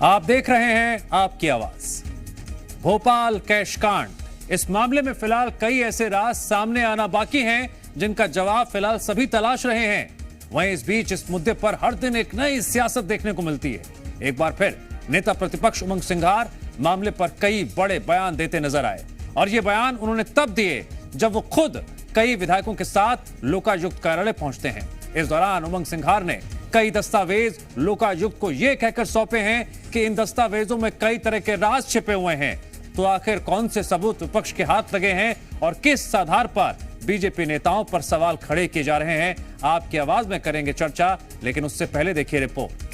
आप देख रहे हैं आपकी आवाज। भोपाल कैश कांड, इस मामले में फिलहाल कई ऐसे राज सामने आना बाकी हैं जिनका जवाब फिलहाल सभी तलाश रहे हैं। वहीं इस बीच इस मुद्दे पर हर दिन एक नई सियासत देखने को मिलती है। एक बार फिर नेता प्रतिपक्ष उमंग सिंघार मामले पर कई बड़े बयान देते नजर आए, और ये बयान उन्होंने तब दिए जब वो खुद कई विधायकों के साथ लोकायुक्त कार्यालय पहुंचते हैं। इस दौरान उमंग सिंघार ने कई दस्तावेज लोकायुक्त को यह कहकर सौंपे हैं कि इन दस्तावेजों में कई तरह के राज छिपे हुए हैं। तो आखिर कौन से सबूत विपक्ष के हाथ लगे हैं और किस आधार पर बीजेपी नेताओं पर सवाल खड़े किए जा रहे हैं, आपकी आवाज में करेंगे चर्चा। लेकिन उससे पहले देखिए रिपोर्ट।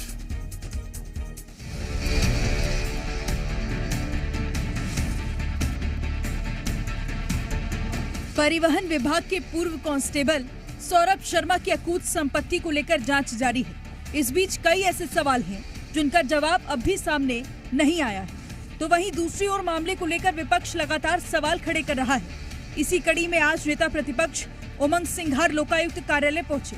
परिवहन विभाग के पूर्व कांस्टेबल सौरभ शर्मा की अकूत संपत्ति को लेकर जांच जारी है। इस बीच कई ऐसे सवाल हैं जिनका जवाब अब भी सामने नहीं आया है। तो वहीं दूसरी ओर मामले को लेकर विपक्ष लगातार सवाल खड़े कर रहा है। इसी कड़ी में आज नेता प्रतिपक्ष उमंग सिंघार लोकायुक्त कार्यालय पहुंचे।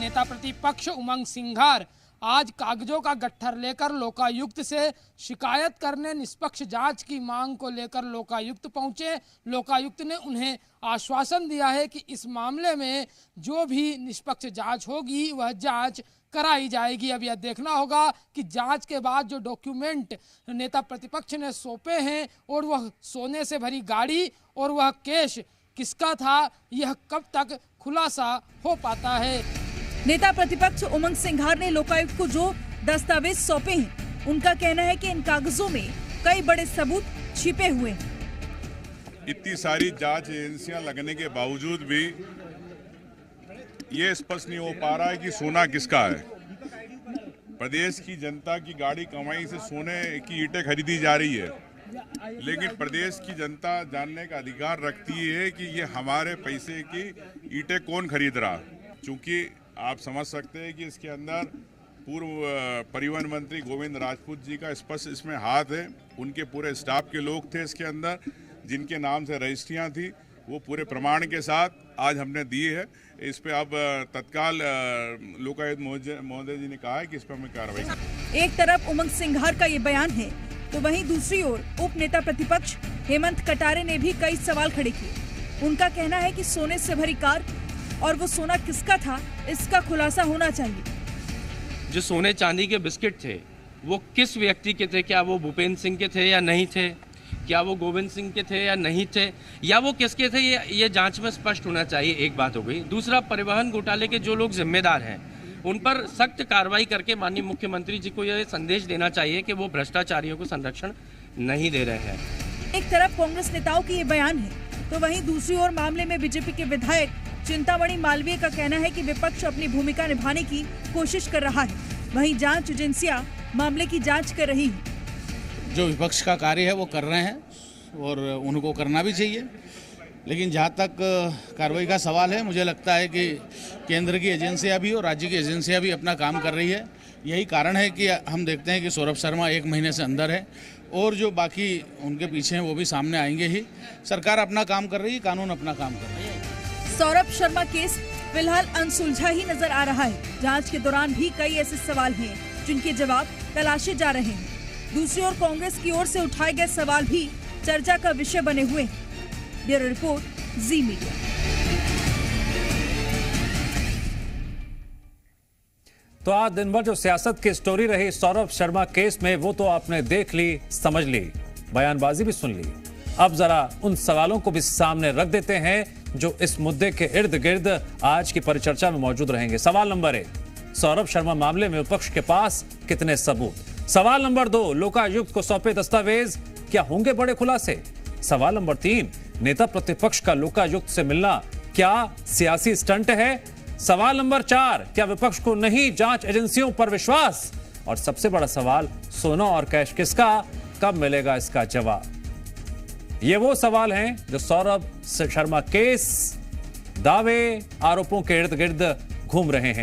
नेता प्रतिपक्ष उमंग सिंघार आज कागजों का गट्ठर लेकर लोकायुक्त से शिकायत करने निष्पक्ष जांच की मांग को लेकर लोकायुक्त पहुंचे। लोकायुक्त ने उन्हें आश्वासन दिया है कि इस मामले में जो भी निष्पक्ष जांच होगी वह जांच कराई जाएगी। अब यह देखना होगा कि जांच के बाद जो डॉक्यूमेंट नेता प्रतिपक्ष ने सौंपे हैं और वह सोने से भरी गाड़ी और वह कैश किसका था, यह कब तक खुलासा हो पाता है। नेता प्रतिपक्ष उमंग सिंघार ने लोकायुक्त को जो दस्तावेज सौंपे हैं, उनका कहना है कि इन कागजों में कई बड़े सबूत छिपे हुए हैं। इतनी सारी जांच एजेंसियां लगने के बावजूद भी ये स्पष्ट नहीं हो पा रहा है कि सोना किसका है। प्रदेश की जनता की गाड़ी कमाई से सोने की ईंटें खरीदी जा रही है, लेकिन प्रदेश की जनता जानने का अधिकार रखती है कि ये हमारे पैसे की ईंटें कौन खरीद रहा। चूंकि आप समझ सकते हैं कि इसके अंदर पूर्व परिवहन मंत्री गोविंद राजपूत जी का स्पष्ट इसमें हाथ है। उनके पूरे स्टाफ के लोग थे इसके अंदर, जिनके नाम से रजिस्ट्रियां थी, वो पूरे प्रमाण के साथ आज हमने दिए है। इस पे अब तत्काल लोकायुक्त महोदय जी ने कहा है कि इस पर हमें कार्रवाई करें। एक तरफ उमंग सिंघार का ये बयान है, तो वहीं दूसरी ओर उप नेता प्रतिपक्ष हेमंत कटारे ने भी कई सवाल खड़े किए। उनका कहना है कि सोने से भरी कार और वो सोना किसका था, इसका खुलासा होना चाहिए। जो सोने चांदी के बिस्किट थे वो किस व्यक्ति के थे? क्या वो भूपेंद्र सिंह के थे या नहीं थे? क्या वो गोविंद सिंह के थे या नहीं थे? या वो किसके थे? ये जांच में स्पष्ट होना चाहिए। एक बात हो गई। दूसरा, परिवहन घोटाले के जो लोग जिम्मेदार हैं उन पर सख्त कार्रवाई करके माननीय मुख्यमंत्री जी को यह संदेश देना चाहिए कि वो भ्रष्टाचारियों को संरक्षण नहीं दे रहे हैं। एक तरफ कांग्रेस नेताओं की ये बयान है, तो वहीं दूसरी ओर मामले में बीजेपी के विधायक चिंतामणि मालवीय का कहना है कि विपक्ष अपनी भूमिका निभाने की कोशिश कर रहा है। वहीं जांच एजेंसियां मामले की जांच कर रही है। जो विपक्ष का कार्य है वो कर रहे हैं और उनको करना भी चाहिए, लेकिन जहाँ तक कार्रवाई का सवाल है, मुझे लगता है कि केंद्र की एजेंसियां भी और राज्य की एजेंसियां भी अपना काम कर रही है। यही कारण है कि हम देखते हैं कि सौरभ शर्मा 1 महीने से अंदर है और जो बाकी उनके पीछे हैं वो भी सामने आएंगे ही। सरकार अपना काम कर रही है, कानून अपना काम कर रही है। सौरभ शर्मा केस फिलहाल अनसुलझा ही नजर आ रहा है। जांच के दौरान भी कई ऐसे सवाल हैं जिनके जवाब तलाशे जा रहे हैं। दूसरी ओर कांग्रेस की ओर से उठाए गए सवाल भी चर्चा का विषय बने हुए हैं। ब्यूरो रिपोर्ट, जी मीडिया। तो आज दिन भर जो सियासत की स्टोरी रही सौरभ शर्मा केस में, वो तो आपने देख ली, समझ ली, बयानबाजी भी सुन ली। अब जरा उन सवालों को भी सामने रख देते हैं जो इस मुद्दे के इर्द गिर्द आज की परिचर्चा में मौजूद रहेंगे। सवाल नंबर 1, सौरभ शर्मा मामले में विपक्ष के पास कितने सबूत? सवाल नंबर 2, लोकायुक्त को सौंपे दस्तावेज क्या होंगे बड़े खुलासे? सवाल नंबर 3, नेता प्रतिपक्ष का लोकायुक्त से मिलना क्या सियासी स्टंट है? सवाल नंबर 4, क्या विपक्ष को नहीं जांच एजेंसियों पर विश्वास? और सबसे बड़ा सवाल, सोना और कैश किसका, कब मिलेगा इसका जवाब? ये वो सवाल हैं जो सौरभ शर्मा केस, दावे, आरोपों के इर्द गिर्द घूम रहे हैं।